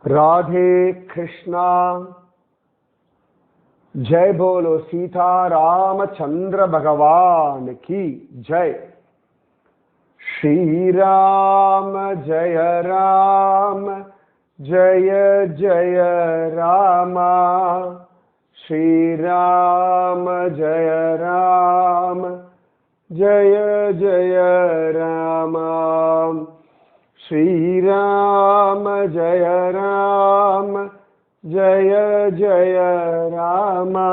राधे कृष्णा। जय बोलो सीता रामचंद्र भगवान की जय। श्री राम जय राम जय जय रामा। श्री राम जय राम जय जय रामा। श्री राम जय राम जय जय रामा।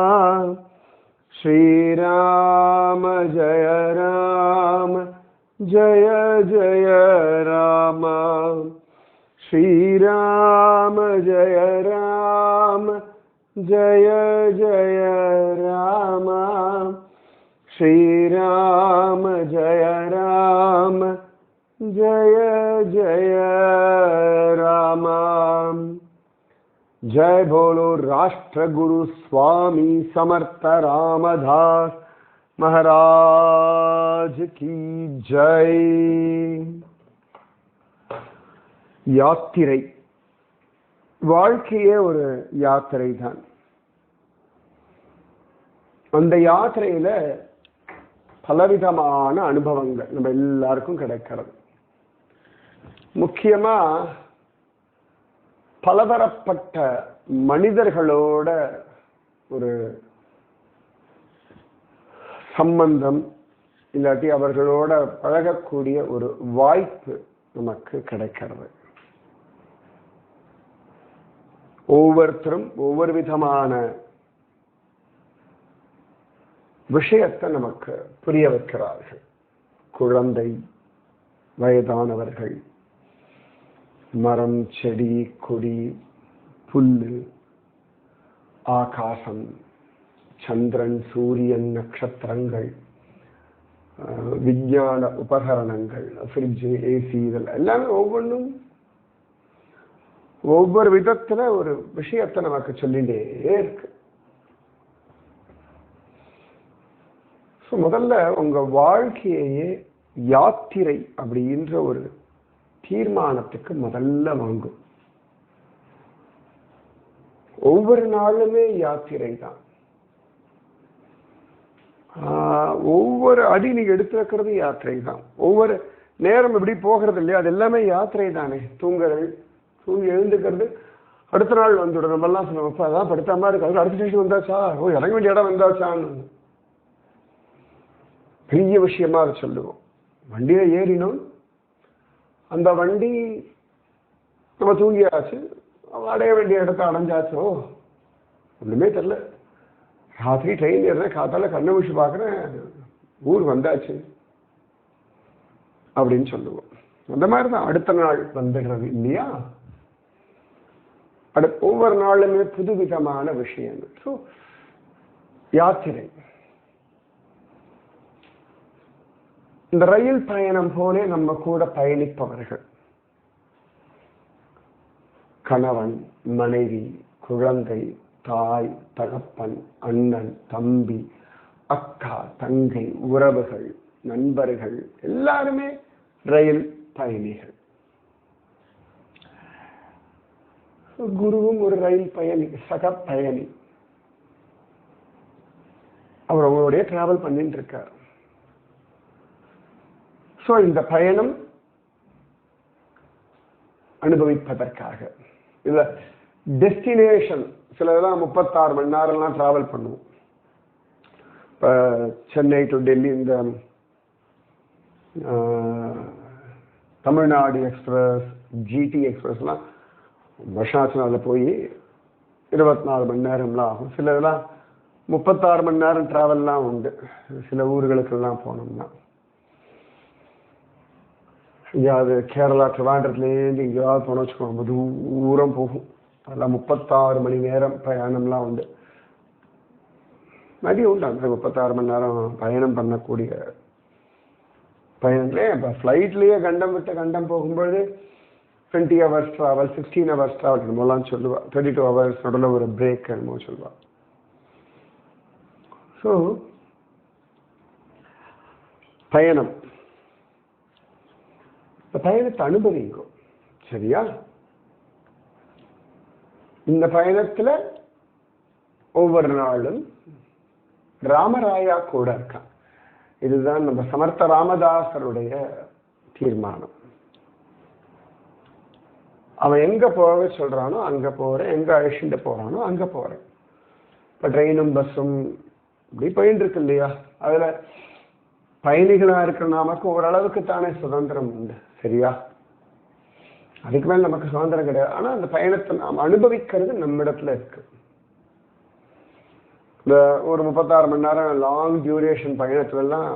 श्री राम जय राम जय जय रामा। श्री राम जय राम जय जय रामा। श्री राम जय राम जय जय रामा। जय बोलो राष्ट्र गुरु स्वामी समर्थ रामदास महाराज की जय। யாத்திரை வாழ்க்கையே ஒரு யாத்திரை தான். அந்த யாத்திரையில பலவிதமான அனுபவங்கள் நம்ம எல்லாருக்கும் கிடைக்கிறது. முக்கியமா பலதரப்பட்ட மனிதர்களோட ஒரு சம்பந்தம் இல்லாட்டி அவர்களோட பழகக்கூடிய ஒரு வாய்ப்பு நமக்கு கிடைக்கிறது. ஒவ்வொருத்தரும் ஒவ்வொரு விதமான விஷயத்தை நமக்கு புரிய வைக்கிறார்கள். குழந்தை, வயதானவர்கள், மரம், செடி, கொடி, புல்லு, ஆகாசம், சந்திரன், சூரியன், நட்சத்திரங்கள், விஞ்ஞான உபகரணங்கள், ஃப்ரிட்ஜ், ஏசி, இதெல்லாம் எல்லாமே ஒவ்வொன்றும் ஒவ்வொரு விதத்துல ஒரு விஷயத்தை நமக்கு சொல்லிட்டே இருக்கு. முதல்ல உங்க வாழ்க்கையே யாத்திரை அப்படின்ற ஒரு தீர்மானத்துக்கு முதல்ல வாங்கும். ஒவ்வொரு நாளுமே யாத்திரை தான். ஒவ்வொரு அடி நீங்க எடுத்து வைக்கிறது யாத்திரை தான். ஒவ்வொரு நேரம் எப்படி போகிறது இல்லையா, அது எல்லாமே யாத்திரை தானே. தூங்குறது, தூங்கி எழுந்துக்கிறது, அடுத்த நாள் வந்துடும். நம்ம எல்லாம் சொல்லுவோம், அதான் படுத்த மாதிரி இருக்கு, அடுத்த ஸ்டேஷன் வந்தாச்சா, ஓ இறங்க வேண்டிய இடம் வந்தாச்சான்னு பெரிய விஷயமா அதை சொல்லுவோம். வண்டியில ஏறினோம், அந்த வண்டி நம்ம தூங்கியாச்சு, அடைய வேண்டிய இடத்த அடைஞ்சாச்சோ ஒண்ணுமே தெரியல. ராத்திரி ட்ரெயின் ஏறினேன், காத்தால கண்ணை விஷயம் பார்க்குறேன், ஊர் வந்தாச்சு அப்படின்னு சொல்லுவோம். அந்த மாதிரிதான் அடுத்த நாள் வந்துடுறது இல்லையா. ஒவ்வொரு நாளுமே புதுவிதமான விஷயங்கள். ஸோ யாத்திரை இந்த ரயில் பயணம் போலே நம்ம கூட பயணிப்பவர்கள். கணவன், மனைவி, குழந்தை, தாய், தகப்பன், அண்ணன், தம்பி, அக்கா, தங்கை, உறவுகள், நண்பர்கள் எல்லாருமே ரயில் பயணிகள். குருவும் ஒரு ரயில் பயணி, சக பயணி. அவர் அவங்களோடய டிராவல் பண்ணிட்டு இருக்கார். ஸோ இந்த பயணம் அனுபவிப்பதற்காக. இதுல டெஸ்டினேஷன் சிலதெல்லாம் 36 மணி நேரம்லாம் டிராவல் பண்ணுவோம். இப்போ சென்னை டு டெல்லி இந்த தமிழ்நாடு எக்ஸ்பிரஸ், ஜிடி எக்ஸ்பிரஸ்லாம் வருஷாச்சு அதில் போய் 24 மணி நேரம்லாம் ஆகும். சில இதெல்லாம் 36 மணி நேரம் டிராவல்லாம் உண்டு. சில ஊர்களுக்கெல்லாம் போனோம்னா எங்கேயாவது கேரளா ட்ரிவாண்டத்துலேருந்து எங்கேயாவது போனோம் வச்சுக்கோங்க, தூரம் போகும். அதெல்லாம் 36 மணி நேரம் பயணம்லாம் உண்டு. நிறைய உண்டு அந்த 36 மணி நேரம் பயணம் பண்ணக்கூடிய பயணங்களே. இப்போ ஃப்ளைட்லேயே கண்டம் விட்டு கண்டம் போகும்போது 20 hours ட்ராவல், 16 hours ட்ராவல் என்னமோலாம் சொல்லுவா. 32 hours நடுவில் ஒரு பிரேக் என்னமோ சொல்லுவா. ஸோ பயணம், இந்த பயணத்தை அனுபவிக்கும். சரியா? இந்த பயணத்துல ஒவ்வொரு நாளும் ராமராயா கூட இருக்கான். இதுதான் நம்ம சமர்த்த ராமதாசருடைய தீர்மானம். அவன் எங்க போக சொல்றானோ அங்க போறேன், எங்க அழைச்சிட்டு போறானோ அங்க போறேன். இப்ப ட்ரெயினும் பஸ்ஸும் இப்படி போயிட்டு இருக்கு இல்லையா, அதுல பயணிகளா இருக்கிற நமக்கு ஓரளவுக்கு தானே சுதந்திரம் உண்டு, சரியா? அதுக்கு மேல நமக்கு சுதந்திரம் கிடையாது. ஆனா அந்த பயணத்தை நாம் அனுபவிக்கிறது நம்மிடத்துல இருக்கு. இந்த ஒரு 36 மணி நேரம் லாங் டியூரேஷன் பயணத்துல எல்லாம்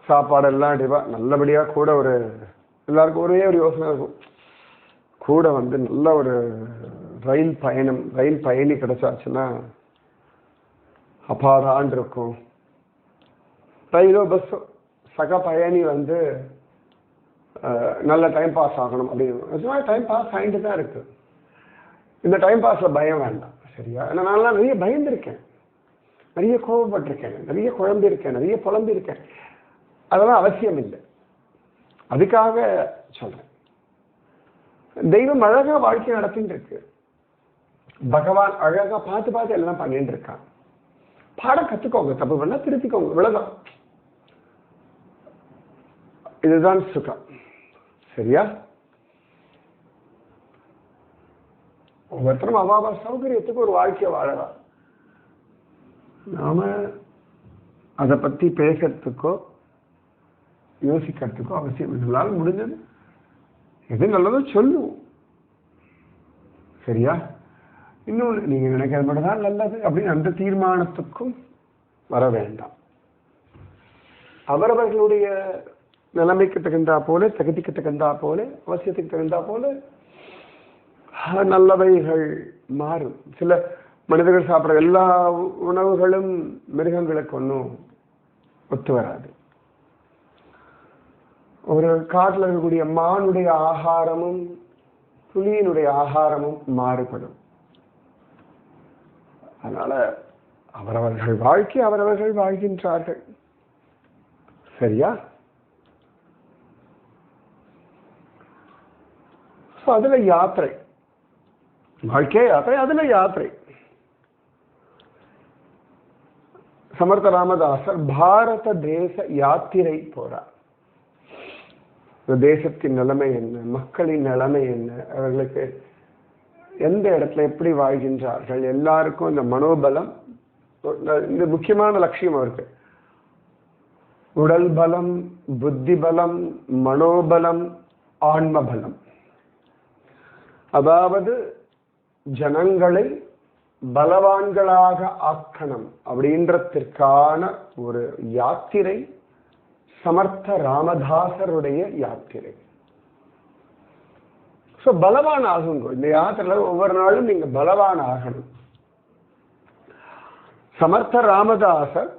சாப்பாடெல்லாம் நல்லபடியா கூட ஒரு எல்லாருக்கும் ஒரே ஒரு யோசனை இருக்கும், கூட நல்ல ஒரு ரயில் பயணி கிடைச்சாச்சுன்னா அப்பாடான் இருக்கும். ரயிலோ பஸ்ஸோ சக பயணி நல்ல டைம் பாஸ் ஆகணும் அப்படின்னு டைம் பாஸ் ஆகிட்டு தான் இருக்கு. இந்த டைம் பாஸ்ல பயம் வேண்டாம், சரியா? ஏன்னா நான்லாம் நிறைய பயந்துருக்கேன், நிறைய கோபப்பட்டிருக்கேன், நிறைய குழம்பிருக்கேன், நிறைய புலம்பிருக்கேன். அதெல்லாம் அவசியம் இல்லை. அதுக்காக சொல்றேன், தெய்வம் அழகா வாழ்க்கை நடத்திட்டு இருக்கு. பகவான் அழகா பார்த்து பார்த்து எல்லாம் பண்ணிட்டு இருக்கான். பாடம் கத்துக்கோங்க, தப்பு பண்ணா திருத்திக்கோங்க, இவ்வளவுதான். இதுதான் சுகம், சரியா? ஒவ்வொருத்தரும் அவாவா சௌகரியத்துக்கு ஒரு வாழ்க்கையை வாழலாம். நாம அதை பத்தி பேசுறதுக்கோ யோசிக்கிறதுக்கோ அவசியம் இல்லைனாலும் முடிஞ்சது எது நல்லதோ சொல்லுவோம், சரியா? இன்னொன்று, நீங்க நினைக்கிறது மட்டும்தான் நல்லது அப்படின்னு அந்த தீர்மானத்துக்கும் வர வேண்டாம். அவரவர்களுடைய நிலைமைக்கு தகுந்தா போல, தகுதிக்கு தகுந்தா போல, அவசியத்துக்கு தகுந்தா போல நல்லவைகள் மாறும். சில மனிதர்கள் சாப்பிட்ற எல்லா உணவுகளும் மிருகங்களுக்கு ஒன்றும் ஒத்து வராது. ஒரு காட்டில் இருக்கக்கூடிய மானுடைய ஆகாரமும் புலியினுடைய ஆகாரமும் மாறுபடும். அதனால அவரவர்கள் வாழ்க்கை அவரவர்கள் வாழ்கின்றார்கள், சரியா? அதுல யாத்திரை, வாழ்க்கை யாத்திரை, அதுல யாத்திரை. சமர்த்த ராமதாசர் பாரத தேச யாத்திரை போறார். தேசத்தின் நிலைமை என்ன, மக்களின் நிலைமை என்ன, அவர்களுக்கு எந்த இடத்துல எப்படி வாழ்கின்றார்கள், எல்லாருக்கும் இந்த மனோபலம், இந்த முக்கியமான லட்சியம் அவருக்கு. உடல் பலம், புத்தி பலம், மனோபலம், ஆன்ம பலம். அதாவது ஜனங்களை பலவான்களாக ஆக்கணும் அப்படின்றதற்கான ஒரு யாத்திரை சமர்த்த ராமதாசருடைய யாத்திரை. பலவான் ஆகுங்க. இந்த யாத்திரையில ஒவ்வொரு நாளும் நீங்க பலவான் ஆகணும். சமர்த்த ராமதாசர்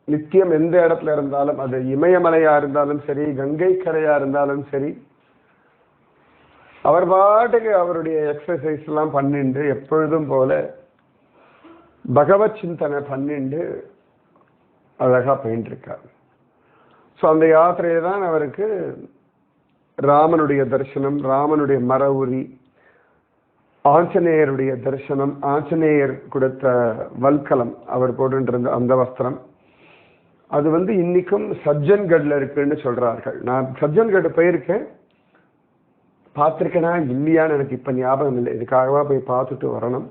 நித்தியம் எந்த இடத்துல இருந்தாலும், அது இமயமலையா இருந்தாலும் சரி, கங்கை கரையா இருந்தாலும் சரி, அவர் பாட்டுக்கு அவருடைய எக்ஸசைஸ் எல்லாம் பண்ணிண்டு எப்பொழுதும் போல பகவத் சிந்தனை பண்ணிண்டு அழகா போயிட்டு இருக்கார். அந்த யாத்திரையை தான் அவருக்கு ராமனுடைய தரிசனம், ராமனுடைய மர உரி, ஆஞ்சநேயருடைய தரிசனம், ஆஞ்சநேயர் கொடுத்த வல்கலம், அவர் போட்டுருந்த அந்த வஸ்திரம், அது இன்னைக்கும் சஜ்ஜன்கட்ல இருக்குன்னு சொல்றார்கள். நான் சஜ்ஜன்கட் போயிருக்கேன், பார்த்திருக்கேனா இல்லையான்னு எனக்கு இப்ப ஞாபகம் இல்லை. இதுக்காகவா போய் பார்த்துட்டு வரணும்.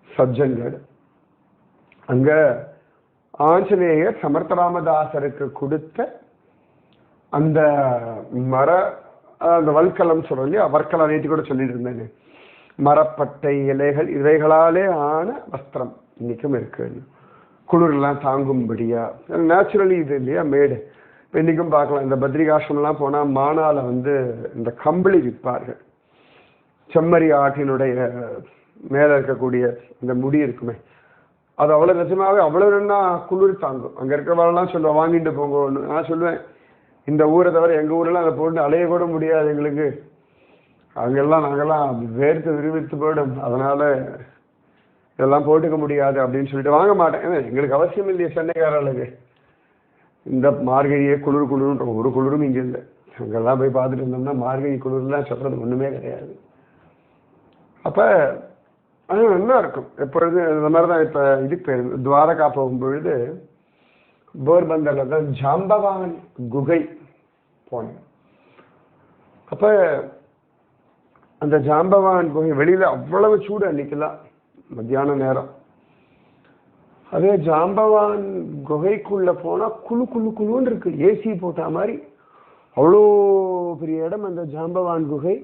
சஜ்ஜன்கட், அங்க ஆஞ்சநேயர் சமர்த்த ராமதாசருக்கு கொடுத்த அந்த அந்த வல்கலம் சொல்றோம் இல்லையா, வர்க்கலம் நேற்று கூட சொல்லிட்டு இருந்தேன். மரப்பட்டை இலைகள் இவைகளாலே ஆன வஸ்திரம் இன்னைக்கும் இருக்கு. குளிர்லாம் தாங்கும்படியா, நேச்சுரலி இது இல்லையா மேடு. இப்போ இன்றைக்கும் பார்க்கலாம், இந்த பத்ரிகாசிரம்லாம் போனால் மானால இந்த கம்பளி விற்பார்கள். செம்மறி ஆட்டினுடைய மேலே இருக்கக்கூடிய இந்த முடி இருக்குமே, அது அவ்வளோ நிஜமாவே அவ்வளோ நல்லா குளிர் தாங்கும். அங்கே இருக்கிறவரெல்லாம் சொல்லுவேன் வாங்கிட்டு போங்க. நான் சொல்லுவேன், இந்த ஊரை தவிர எங்கள் ஊரெல்லாம் அதை போட்டு அலைய கூட முடியாது எங்களுக்கு. அங்கெல்லாம் நாங்கள்லாம் வேர்த்து விரிவித்து போயிடும், அதனால இதெல்லாம் போட்டுக்க முடியாது அப்படின்னு சொல்லிட்டு வாங்க மாட்டேன். ஏன்னா எங்களுக்கு அவசியம் இல்லையே சென்னைக்காரர்களுக்கு இந்த மார்கழியே குளிர்ன்ற ஒரு குளிரும் இங்கே இல்லை. அங்கெல்லாம் போய் பார்த்துட்டு இருந்தோம்னா மார்கழி குளிர்லாம் சொல்றது ஒண்ணுமே கிடையாது. அப்ப அது நல்லா இருக்கும். எப்பொழுது இந்த மாதிரி தான் இப்ப இதுக்கு போயிருந்தேன், துவாரகா போகும்பொழுது போர்பந்தர்ல தான் ஜாம்பவான் குகை போனேன். அப்ப அந்த ஜாம்பவான் குகை வெளியில அவ்வளவு சூடு அன்னைக்கெல்லாம் மத்தியான நேரம். அதே ஜாம்பவான் குகைக்குள்ள போனா குழு குழு குழுன்னு இருக்கு, ஏசி போட்ட மாதிரி அவ்வளோ பெரிய இடம் அந்த ஜாம்பவான் குகை.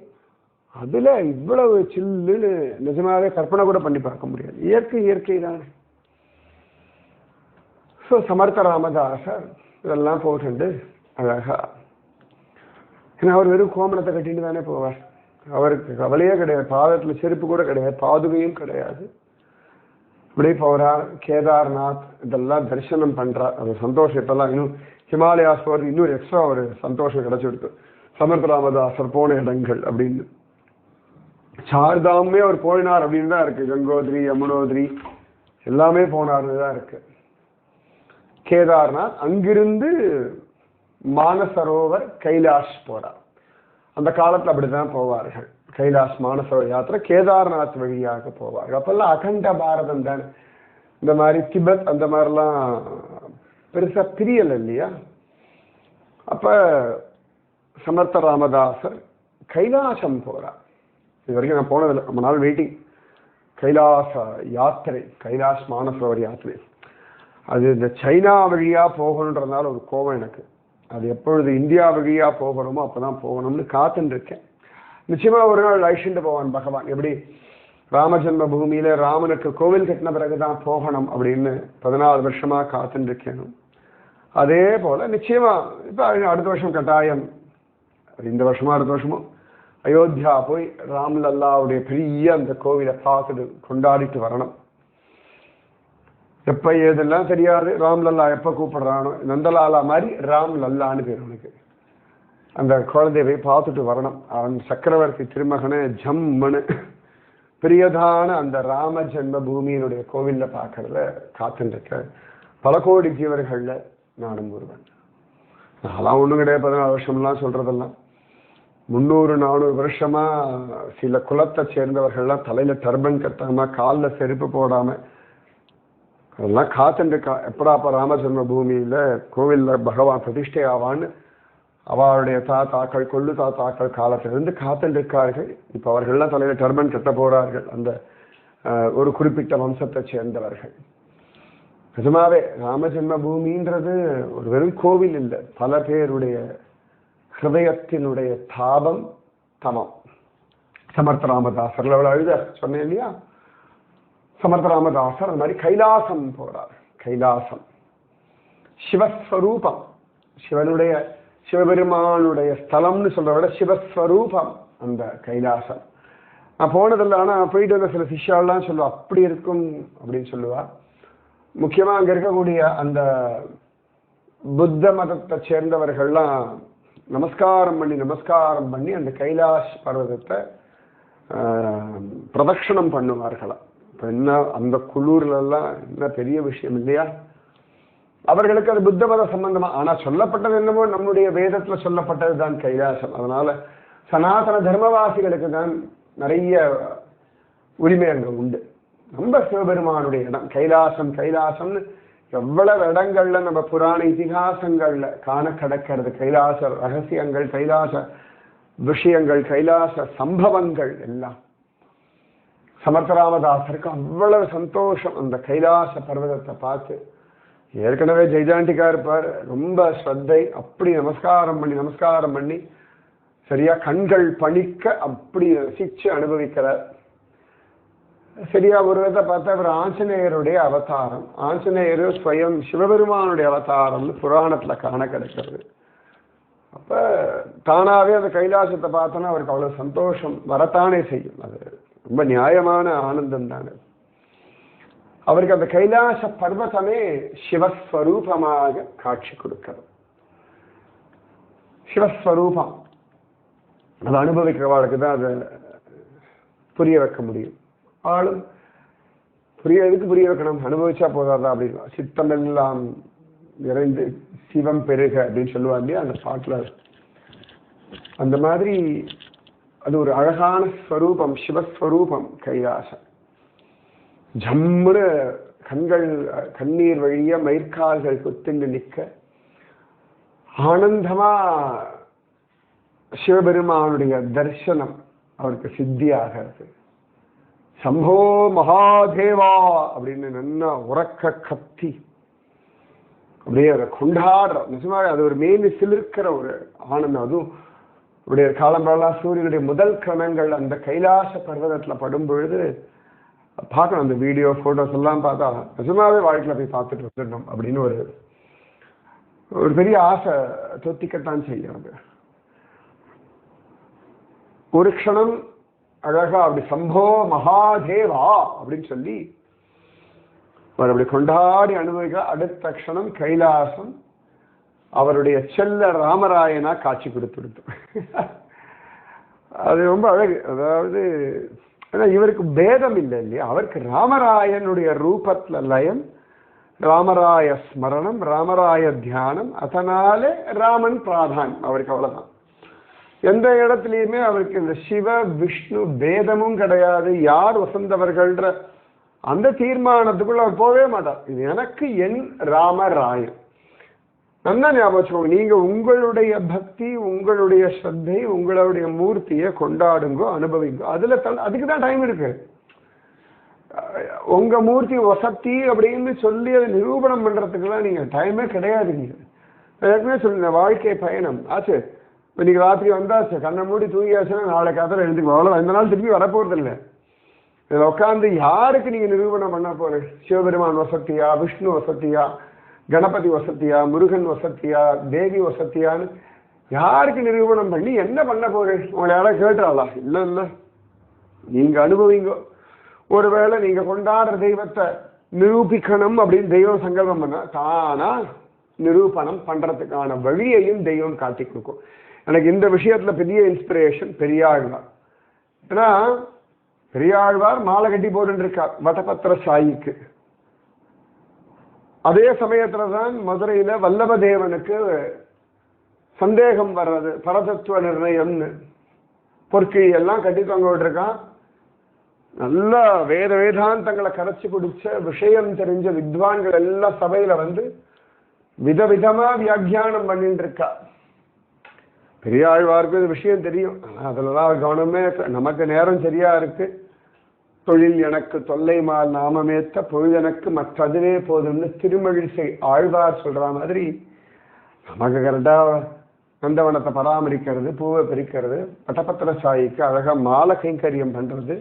அதுல இவ்வளவு சில்லுன்னு நிஜமாவே கற்பனை கூட பண்ணி பார்க்க முடியாது. இயற்கை இயற்கை தானே. ஸோ சமர்த்த ராமதாசர் இதெல்லாம் போட்டு அழகா, ஏன்னா அவர் வெறும் கோமணத்தை கட்டிட்டு தானே போவார். அவருக்கு கவலையே கிடையாது, பாதத்துல செருப்பு கூட கிடையாது, பாதுகையும் கிடையாது. இப்படியே போறார். கேதார்நாத் இதெல்லாம் தரிசனம் பண்றார். அது சந்தோஷம். இப்பெல்லாம் இன்னும் ஹிமாலயாஸ் போறது இன்னொரு எக்ஸ்ட்ரா ஒரு சந்தோஷம் கிடைச்சிருக்கு. சமர்த்த ராமதாசர் போன இடங்கள் அப்படின்னு சார்தாமே அவர் போயினார் அப்படின்னு தான் இருக்கு. கங்கோத்ரி, யமுனோத்ரி எல்லாமே போனார்னு தான் இருக்கு. கேதார்நாத், அங்கிருந்து மானசரோவர் கைலாஷ் போறார். அந்த காலத்துல அப்படிதான் போவார்கள். கைலாஷ் மானசரோவர் யாத்திரை கேதார்நாத் வழியாக போவார்கள். அப்பெல்லாம் அகண்ட பாரதம் தானே. இந்த மாதிரி திபெத் அந்த மாதிரிலாம் பெருசா பிரியல் இல்லையா. அப்ப சமர்த்த ராமதாசர் கைலாசம் போறார். இது வரைக்கும் நான் போனதில்லை, ரொம்ப நாள் வெயிட்டிங். கைலாச யாத்திரை, கைலாஷ் மானசரோவர் யாத்திரை. அது இந்த சைனா வழியா போகணுன்றதுனால ஒரு கோபம் எனக்கு. அது எப்பொழுது இந்தியா வழியா போகணுமோ அப்பதான் போகணும்னு காத்துட்டு இருக்கேன். நிச்சயமா ஒரு நாள் அழிச்சுட்டு போவான் பகவான். எப்படி ராம ஜென்ம பூமியில ராமனுக்கு கோவில் கட்டின பிறகுதான் போகணும் அப்படின்னு 14 வருஷமா காத்துட்டு இருக்கேனும், அதே போல நிச்சயமா இப்ப அடுத்த வருஷம் கட்டாயம், இந்த வருஷமா அடுத்த வருஷமும் அயோத்தியா போய் ராம்லல்லாவுடைய பெரிய அந்த கோவிலை பார்த்துட்டு கொண்டாடிட்டு வரணும். எப்ப ஏதெல்லாம் தெரியாது, ராம்லல்லா எப்ப கூப்பிடுறானோ, நந்தலாலா மாதிரி ராம் லல்லான்னு பேர் அவனுக்கு. அந்த குழந்தைய போய் பார்த்துட்டு வரணும். அவன் சக்கரவர்த்தி திருமகனை ஜம்மனு பெரியதான அந்த ராம ஜென்ம பூமியினுடைய கோவில்ல பார்க்கறத காத்துட்டு இருக்க பல கோடி ஜீவர்கள்ல நானும் ஒருவன். அதெல்லாம் ஒண்ணும் கிடையாது. 14 வருஷம்லாம் சொல்றதெல்லாம் 300-400 வருஷமா சில குலத்தை சேர்ந்தவர்கள்லாம் தலையில டர்பன் கட்டாம காலில் செருப்பு போடாம அதெல்லாம் காத்துட்டு இருக்கா. எப்படா அப்ப ராம ஜென்ம பூமியில கோவில்ல பகவான் பிரதிஷ்டை ஆவான்னு அவருடைய தாத்தாக்கள் கொள்ளு தாத்தாக்கள் காலத்திலிருந்து காத்துட்டு இருக்கார்கள். இப்ப அவர்கள்லாம் தலையில டர்பன் கட்ட போறார்கள், அந்த ஒரு குறிப்பிட்ட வம்சத்தை சேர்ந்தவர்கள். நிஜமாவே ராம ஜென்ம பூமின்றது ஒரு வெறும் கோவில் இல்லை, பல பேருடைய ஹிருதயத்தினுடைய தாபம் தமம். சமர்த்த ராமதாசர் அவ்வளவு அழுத சொன்னேன் இல்லையா. சமர்த்த ராமதாசர் அந்த மாதிரி கைலாசம் போறார். கைலாசம் சிவஸ்வரூபம், சிவனுடைய சிவபெருமானுடைய ஸ்தலம்னு சொல்ற விட சிவஸ்வரூபம் அந்த கைலாசம். நான் போனதில்லை, ஆனா போயிட்டு வந்த சில சிஷ்யாலாம் சொல்லுவா அப்படி இருக்கும் அப்படின்னு சொல்லுவா. முக்கியமா அங்க இருக்கக்கூடிய அந்த புத்த மதத்தை சேர்ந்தவர்கள்லாம் நமஸ்காரம் பண்ணி அந்த கைலாஷ் பர்வதத்தை பிரதட்சணம் பண்ணுவார்களாம். இப்ப என்ன அந்த குளூர்ல எல்லாம் என்ன பெரிய விஷயம் இல்லையா. அவர்களுக்கு அது புத்த மத சம்பந்தமா, ஆனா சொல்லப்பட்டது என்னமோ நம்முடைய வேதத்துல சொல்லப்பட்டது தான் கைலாசம். அதனால சனாதன தர்மவாசிகளுக்கு தான் நிறைய உரிமை அங்க உண்டு. ரொம்ப சிவபெருமானுடைய இடம் கைலாசம். கைலாசம்னு எவ்வளவு இடங்கள்ல நம்ம புராண இதிகாசங்கள்ல காண கிடக்கிறது. கைலாச ரகசியங்கள், கைலாச விஷயங்கள், கைலாச சம்பவங்கள் எல்லாம். சமர்த்த ராமதாசருக்கு அவ்வளவு சந்தோஷம் அந்த கைலாச பர்வதத்தை பார்த்து. ஏற்கனவே ஜெய்ஜாண்டிக்கா இருப்பார், ரொம்ப ஸ்ரத்தை. அப்படி நமஸ்காரம் பண்ணி சரியா கண்கள் பணிக்க அப்படி ரசிச்சு அனுபவிக்கிறார். சரியா ஒரு விதத்தை பார்த்தா அவர் ஆஞ்சநேயருடைய அவதாரம். ஆஞ்சநேயர் ஸ்வயம் சிவபெருமானுடைய அவதாரம்னு புராணத்துல காண கிடைக்கிறது. அப்ப தானாவே அந்த கைலாசத்தை பார்த்தோன்னா அவருக்கு அவ்வளவு சந்தோஷம் வரத்தானே செய்யும். அது ரொம்ப நியாயமான ஆனந்தம் தானே. அவருக்கு அந்த கைலாச பர்வதமே சிவஸ்வரூபமாக காட்சி கொடுக்கிறது. சிவஸ்வரூபம் அதை அனுபவிக்கிறவாளுக்கு தான் அதை புரிய வைக்க முடியும். ஆளும் எதுக்கு புரிய வைக்கணும், அனுபவிச்சா போதாதா அப்படின்னு. சித்தம் எல்லாம் நிறைந்து சிவம் பெருக அப்படின்னு சொல்லுவாங்க இல்லையா அந்த பாட்டுல. அந்த மாதிரி அது ஒரு அழகான ஸ்வரூபம், சிவஸ்வரூபம் கைலாசம். ஜம்முன்னு கண்கள் கண்ணீர் வழிய மயிர்கால்கள் குத்திண்டு நிற்க ஆனந்தமா சிவபெருமானுடைய தரிசனம் அவருக்கு சித்தியாகிறது. சம்போ மகாதேவா அப்படின்னு நல்லா உறக்க கத்தி அப்படியே அதை கொண்டாடுற நிஜமாக அது ஒரு மேலி சிலிர்க்கிற ஒரு ஆனந்தம். அதுவும் அவருடைய காலம்பெல்லாம் சூரியனுடைய முதல் கணங்கள் அந்த கைலாச பர்வதத்துல படும் பொழுது பார்க்கணும். அந்த வீடியோ போட்டோஸ் எல்லாம் பார்த்தா நிஜமாவே வாழ்க்கையில போய் பார்த்துட்டு வந்துடணும் அப்படின்னு ஒரு பெரிய ஆசை தொத்திக்கத்தான் செய்யும். ஒரு க்ஷணம் அழகா அப்படி சம்போ மகாதேவா அப்படின்னு சொல்லி அவர் அப்படி கொண்டாடி அனுபவிக்க அடுத்த க்ஷணம் கைலாசம் அவருடைய செல்ல ராமராயனா காட்சி கொடுத்துருது. அது ரொம்ப அழகு. அதாவது இவருக்கு பேதம் இல்லை இல்லையா, அவருக்கு ராமராயனுடைய ரூபத்துல லயம், ராமராய ஸ்மரணம், ராமராய தியானம், அதனாலே ராமன் பிராதான் அவருக்கு. அவ்வளவுதான். எந்த இடத்துலையுமே அவருக்கு இந்த சிவ விஷ்ணு பேதமும் கிடையாது. யார் வசந்தவர்கள்ன்ற அந்த தீர்மானத்துக்குள்ள அவர் போகவே மாட்டார். இது எனக்கு என் ராமராயன். நல்லா ஞாபகம் வச்சுக்கோங்க. நீங்க உங்களுடைய பக்தி, உங்களுடைய ஸ்ரத்தை, உங்களுடைய மூர்த்தியை கொண்டாடுங்கோ, அனுபவிங்கோ. அதுக்கு தான் டைம் இருக்கு. உங்க மூர்த்தி வசத்தி அப்படின்னு சொல்லி அதை நிரூபணம் பண்றதுக்குலாம் நீங்க டைமே கிடையாது. நீங்க ஏற்கனவே சொல்லுங்க, வாழ்க்கை பயணம் ஆச்சு. இன்னைக்கு ராத்திரி வந்தாச்சு, கண்ணை மூடி தூங்கியாச்சுன்னா நாளை காத்தால எழுந்துக்கும். அவ்வளோ இந்த நாள் திருப்பி வரப்போறது இல்லை. இதில் உட்காந்து யாருக்கு நீங்க நிரூபணம் பண்ண போற? சிவபெருமான் வசத்தியா, விஷ்ணு வசத்தியா, கணபதி வசத்தியா, முருகன் வசத்தியா, தேவி வசத்தியான்னு யாருக்கு நிரூபணம் பண்ணி என்ன பண்ண போறேன்? உங்களை யாராவது கேட்டாளா? இல்லை இல்லை, நீங்க அனுபவிங்க. ஒருவேளை நீங்க கொண்டாடுற தெய்வத்தை நிரூபிக்கணும் அப்படின்னு தெய்வம் சங்கல்பம் பண்ண தானா நிரூபணம் பண்றதுக்கான வழியையும் தெய்வம் காட்டி கொடுக்கும். எனக்கு இந்த விஷயத்துல பெரிய இன்ஸ்பிரேஷன் பெரியாழ்வார். ஏன்னா பெரியாழ்வார் மாலை கட்டி போட்டு இருக்கார் வடபத்திர சாயிக்கு. அதே சமயத்துலதான் மதுரையில வல்லபதேவனுக்கு சந்தேகம் வர்றது, பரதத்துவ நிர்ணயம்னு பொற்கிழி எல்லாம் கட்டி தொங்க விட்டுருக்கான். நல்ல வேதாந்தங்களை கரைச்சி குடிச்ச விஷயம் தெரிஞ்ச வித்வான்கள் எல்லாம் சபையில வந்து விதவிதமா வியாக்கியானம் பண்ணிட்டு இருக்கா. பெரியாழ்வாருக்கு இது விஷயம் தெரியும். அதுலதான் கவனமே. நமக்கு நேரம் சரியா இருக்கு. தொழில் எனக்கு தொல்லை மால் நாமமேத்த பொழுதெனக்கு மற்றதுவே போதும்னு திருமழிசை ஆழ்வார் சொல்ற மாதிரி நமக்கு கரெக்டா நந்தவனத்தை பராமரிக்கிறது, பூவை பிரிக்கிறது, பட்டபத்திர சாயிக்கு அழகா மாலை கைங்கரியம் பண்றது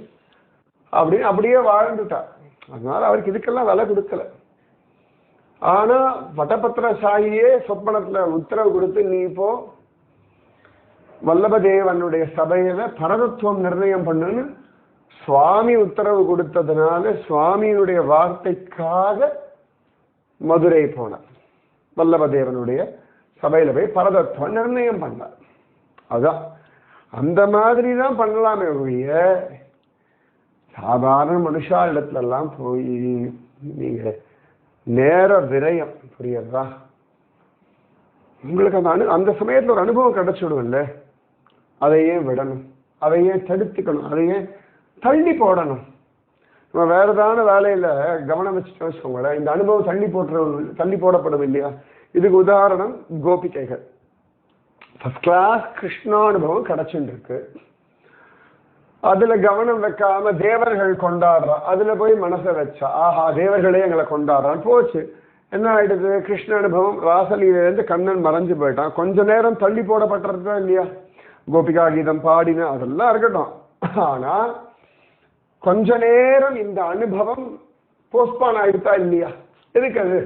அப்படின்னு அப்படியே வாழ்ந்துட்டார். அதனால அவருக்கு இதுக்கெல்லாம் விலை கொடுக்கல. ஆனா வடபத்திர சாயியே சொப்பனத்துல உத்தரவு கொடுத்து நீ இப்போ வல்லபதேவனுடைய சபையில பரதத்துவம் நிர்ணயம் பண்ணுன்னு சுவாமி உத்தரவு கொடுத்ததுனால சுவாமியினுடைய வார்த்தைக்காக மதுரை போனார். வல்லபதேவனுடைய சபையில போய் பரதத்துவம் நிர்ணயம் பண்ணார். அதான் அந்த மாதிரி தான் பண்ணலாமே ஒழிய சாதாரண மனுஷா இடத்துல எல்லாம் போய் நீங்க நேர விரயம். புரியுறதா? உங்களுக்கு அந்த சமயத்துல ஒரு அனுபவம் கிடைச்சிடும்ல, அதையே விடணும், அதையே தடுத்துக்கணும், அதையே தள்ளி போடணும். நம்ம வேற ஏதான வேலையில கவனம் வச்சுட்டு வச்சுக்கோங்களேன், இந்த அனுபவம் தள்ளி போடப்படும் இல்லையா? இதுக்கு உதாரணம் கோபிகைகள். ஃபர்ஸ்ட் கிளாஸ் கிருஷ்ணானுபவம் கிடைச்சுட்டு இருக்கு. அதுல கவனம் வைக்காம தேவர்கள் கொண்டாடுறா, அதுல போய் மனசை வச்சா ஆஹா தேவர்களே எங்களை கொண்டாடுறான்னு போச்சு. என்ன ஆயிடுது? கிருஷ்ண அனுபவம் ராசலீலேருந்து கண்ணன் மறைஞ்சு போயிட்டான். கொஞ்ச நேரம் தள்ளி போடப்பட்டிருக்கா இல்லையா? கோபிகா கீதம் பாடின அதெல்லாம் இருக்கட்டும். ஆனா கொஞ்ச நேரம் இந்த அனுபவம் போஸ்ட்பான் ஆயிடுதா இல்லையா? எதுக்கு அது?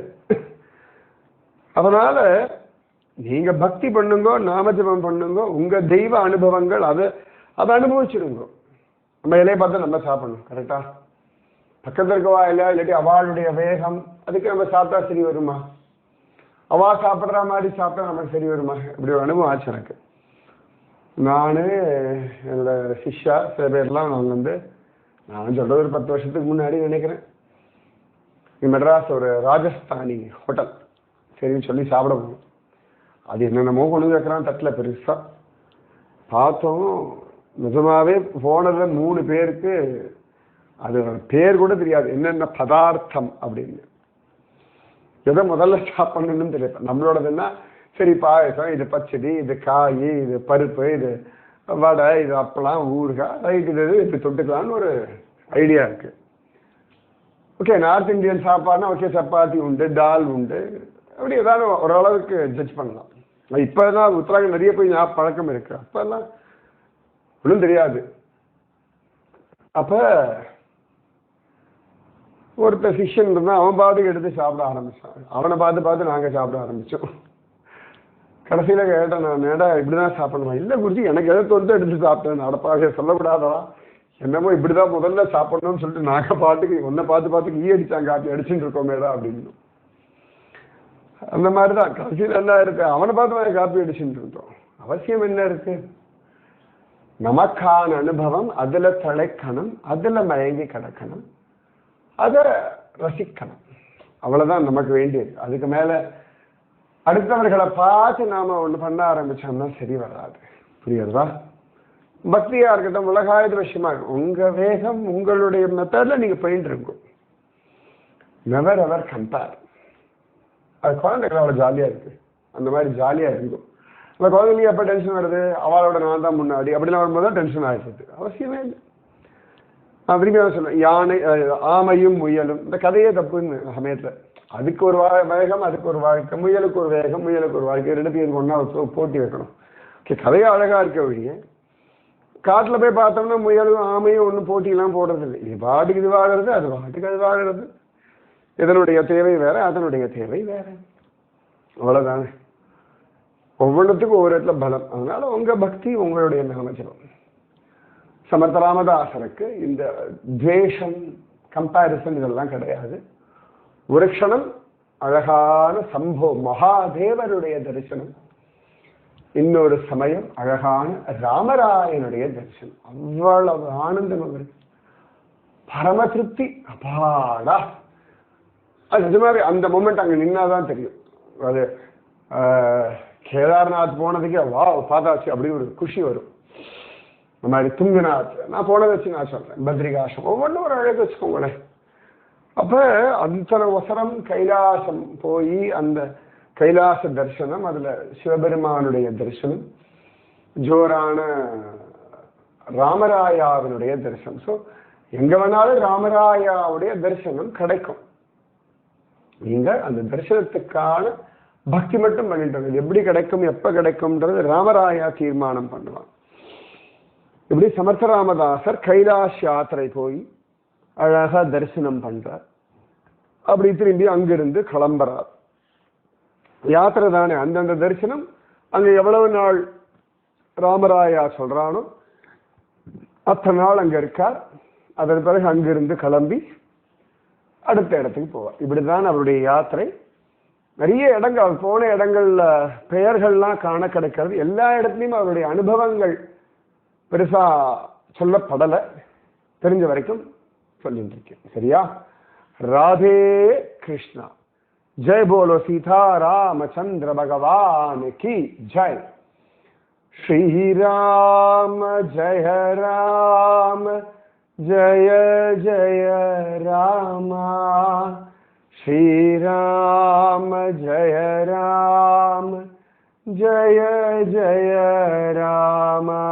அதனால நீங்க பக்தி பண்ணுங்க, நாமஜபம் பண்ணுங்க, உங்க தெய்வ அனுபவங்கள் அதை அனுபவிச்சிருங்க. நம்ம இலையை பார்த்து நம்ம சாப்பிடணும். கரெக்டா? பக்கத்தில் இருக்கவா இல்லையா, இல்லாட்டி அவளுடைய வேகம் அதுக்கு நம்ம சாப்பிட்டா சரி வருமா? அவா சாப்பிட்ற மாதிரி சாப்பிட்டா நமக்கு சரி வருமா? இப்படி ஒரு அனுபவம் ஆச்சு எனக்கு. நான் என்னோட சிஷ்யா சில பேர்லாம் நான் சொல்றது ஒரு 10 வருஷத்துக்கு முன்னாடி நினைக்கிறேன். மெட்ராஸ் ஒரு ராஜஸ்தானி ஹோட்டல் சரின்னு சொல்லி சாப்பிட போகணும். அது என்னென்னமோ கொண்டு வைக்கிறான் தட்டில் பெருசா. பார்த்தோம் நிஜமாவே போனதுல 3 பேருக்கு அது பேர் கூட தெரியாது, என்னென்ன பதார்த்தம் அப்படின்னு. எதை முதல்ல சாப்பிடணும்னு தெரியல. நம்மளோடதுன்னா சரி பாயசம், இது பச்சடி, இது காய், இது பருப்பு, இது வடை, இது அப்பளம், ஊறுகாய், ரைட், இது இப்படி தொட்டுக்கலான்னு ஒரு ஐடியா இருக்கு. ஓகே, நார்த் இந்தியன் சாப்பாடுனா ஓகே, சப்பாத்தி உண்டு, டால் உண்டு, அப்படி ஏதாவது ஓரளவுக்கு ஜட்ஜ் பண்ணலாம். இப்போதான் உத்தராகண்ட் நிறைய போய் பழக்கம் இருக்கு, அப்பெல்லாம் ஒன்றும் தெரியாது. அப்ப ஒருத்தர் சிஷ்யன் இருந்தால் அவன் பாட்டுக்கு எடுத்து சாப்பிட ஆரம்பிச்சான். அவனை பார்த்து நாங்கள் சாப்பிட ஆரம்பித்தோம். கடைசியில் கேட்டேன், நான் நேடா இப்படிதான் சாப்பிடணுமா? இல்லை குருஜி, எனக்கு எதை தோணுதோ எடுத்து சாப்பிட்டேன், நடப்பாக சொல்லக்கூடாதா, என்னமோ இப்படிதான் முதல்ல சாப்பிடணும்னு சொல்லிட்டு நாங்கள் பாட்டுக்கு ஒன்றை பார்த்து ஈ அடிச்சாங்க, காப்பி அடிச்சுட்டு இருக்கோம் மேடா அப்படின்னு. அந்த மாதிரிதான் கடைசியில் என்ன இருக்கு, அவனை பார்த்து நாங்கள் காப்பி அடிச்சுட்டு இருந்தோம். அவசியம் என்ன இருக்கு? நமக்கான அனுபவம் அதுல தலைக்கணும், அதுல மயங்கி கிடக்கணும், அதை ரசிக்கணும், அவ்வளவுதான் நமக்கு வேண்டியது. அதுக்கு மேல அடுத்தவர்களை பார்த்து நாம ஒண்ணு பண்ண ஆரம்பிச்சோம்னா சரி வராது. புரியுதா? பக்தியா இருக்கட்டும், உலகாயுத விஷயமா இருக்கும், உங்க வேகம் உங்களுடைய மெத்தட்ல நீங்க போயிட்டு இருக்கும். Never ever compare. அது குழந்தைகள் அவ்வளவு ஜாலியா இருக்கு, அந்த மாதிரி ஜாலியா இருக்கும். அந்த குழந்தைங்க எப்ப டென்ஷன் வருது, அவளோட நான் தான் முன்னாடி அப்படிலாம் வரும்போது தான் டென்ஷன் ஆகிடுது. அவசியமே இல்லை. நான் திரும்பி சொல்லுவேன், யானை ஆமையும் முயலும், இந்த கதையே தப்புன்னு சமயத்துல. அதுக்கு ஒரு வேகம், அதுக்கு ஒரு வாழ்க்கை, முயலுக்கு ஒரு வேகம், முயலுக்கு ஒரு வாழ்க்கை, 2 பேருக்கு ஒன்னா போட்டி வைக்கணும். ஓகே, கதையா அழகா இருக்க வழியே. காட்டுல போய் பார்த்தோம்னா முயலும் ஆமையும் ஒன்றும் போட்டியெல்லாம் போடுறது இல்லை. இது பாட்டுக்கு இதுவாகிறது, அது பாட்டுக்கு அதுவாகிறது. இதனுடைய தேவை வேற, அதனுடைய தேவை வேற, அவ்வளவுதானே. ஒவ்வொன்றுத்துக்கும் ஒவ்வொரு இடத்துல பலம். அதனால உங்க பக்தி உங்களுடைய நாமஜபம். சமர்த்த ராமதாசருக்கு இந்த துவேஷம், கம்பேரிசன் இதெல்லாம் கிடையாது. ஒரு க்ஷணம் அழகான சம்போ மகாதேவருடைய தரிசனம், இன்னொரு சமயம் அழகான ராமராயனுடைய தரிசனம். அவ்வளவு ஆனந்தம் அவருக்கு, பரம திருப்தி, அப்பாடா. அது நிஜமாவே அந்த மொமெண்ட் அங்க நின்னாதான் தெரியும். அது கேதார்நாத் போனதுக்கே வா பார்த்தாச்சு அப்படின்னு ஒரு குஷி வரும். இந்த மாதிரி துங்குநாத் நான் போனதை வச்சு நான் சொல்றேன், பத்ரிகாசம் ஒவ்வொன்றும் ஒரு அழகு வச்சுக்கோங்களேன். அப்ப அத்தனை அவசரம் கைலாசம் போய் அந்த கைலாச தரிசனம், அதுல சிவபெருமானுடைய தரிசனம், ஜோரான ராமராயாவினுடைய தரிசனம். ஸோ எங்க வேணாலும் ராமராயாவுடைய தரிசனம் கிடைக்கும். நீங்க அந்த தரிசனத்துக்கான பக்தி மட்டும் பண்ணிட்டு, எப்படி கிடைக்கும் எப்ப கிடைக்கும்ன்றது ராமராயா தீர்மானம் பண்ணுவான். இப்படி சமர்த்த ராமதாசர் கைலாஷ் யாத்திரை போய் அழகா தரிசனம் பண்றார். அப்படி திரும்பி அங்கிருந்து கிளம்புறார். யாத்திரை தானே, அந்தந்த தரிசனம். அங்க எவ்வளவு நாள் ராமராயா சொல்றானோ அத்தனை நாள் அங்க இருக்கார். அதன் பிறகு அங்கிருந்து கிளம்பி அடுத்த இடத்துக்கு போவார். இப்படிதான் அவருடைய யாத்திரை. நிறைய இடங்கள், போன இடங்கள்ல பெயர்கள்லாம் காண கிடைக்கிறது. எல்லா இடத்துலையும் அவருடைய அனுபவங்கள் பெருசா சொல்லப்படலை, தெரிஞ்ச வரைக்கும் சொல்லிட்டு இருக்கேன். சரியா? ராதே கிருஷ்ணா. ஜெய் போலோ சீதா ராமச்சந்திர பகவான் கி ஜெய். ஸ்ரீராம ஜெய ராம ஜய ஜய ராமா. ஸ்ரீராம ஜய ராம ஜய ஜய ராமா.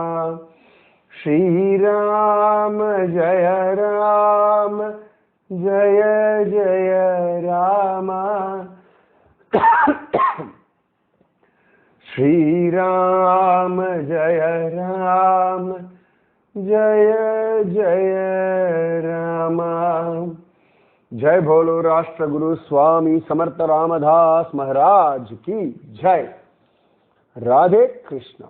ஸ்ரீராம ஜய ராம ஜய ஜய ராமா. ஸ்ரீராம ஜய ராம जय जय रामा. जय बोलो राष्ट्र गुरु स्वामी समर्थ रामदास महाराज की जय. राधे कृष्णा.